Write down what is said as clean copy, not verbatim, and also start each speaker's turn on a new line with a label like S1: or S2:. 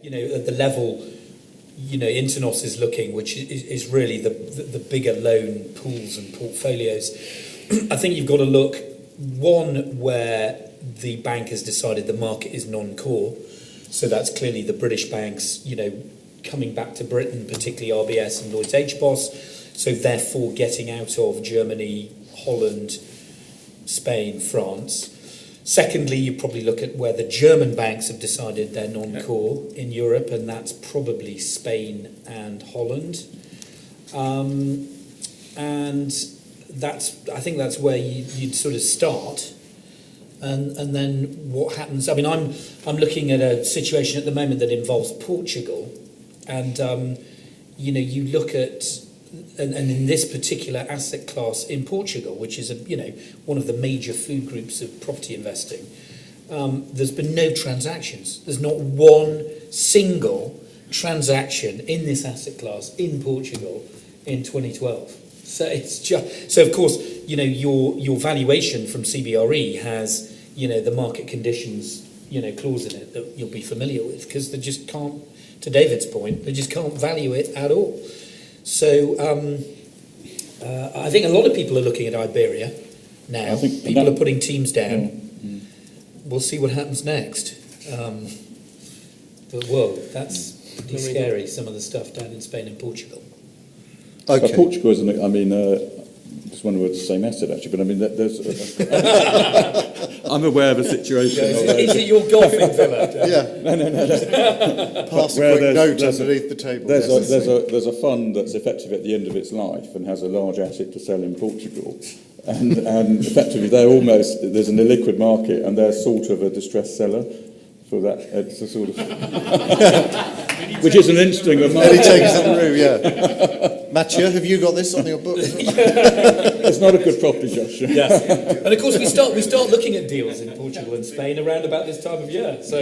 S1: At the level, Internos is looking, which is really the bigger loan pools and portfolios. I think you've got to look, one, where the bank has decided the market is non-core. So that's clearly the British banks, coming back to Britain, particularly RBS and Lloyds HBOS. So therefore getting out of Germany, Holland, Spain, France. Secondly, you probably look at where the German banks have decided they're non-core in Europe, and that's probably Spain and Holland. And I think that's where you'd sort of start. And then what happens? I mean, I'm looking at a situation at the moment that involves Portugal, and you look at and in this particular asset class in Portugal, which is one of the major food groups of property investing, there's been no transactions. There's not one single transaction in this asset class in Portugal in 2012. So it's just of course your valuation from CBRE has the market conditions clause in it that you'll be familiar with, because they just can't, to David's point, they just can't value it at all. So I think a lot of people are looking at Iberia now. People are putting teams down. Yeah. We'll see what happens next. But whoa, that's pretty scary, some of the stuff down in Spain and Portugal.
S2: Okay. Portugal isn't. Just wonder whether it's the same asset actually, but there's. I'm aware of a situation.
S1: Is it your golfing villa?
S2: Yeah. No.
S3: Pass a quick note underneath the table.
S2: There's a fund that's effective at the end of its life and has a large asset to sell in Portugal, and effectively there's an illiquid market, and they're sort of a distressed seller for that. It's a sort of, which is an interesting remark.
S3: Any takers on the room, yeah. Mathieu, have you got this on your book?
S2: It's not a good property, Josh.
S1: Yes, and of course we start looking at deals in Portugal and Spain around about this time of year. So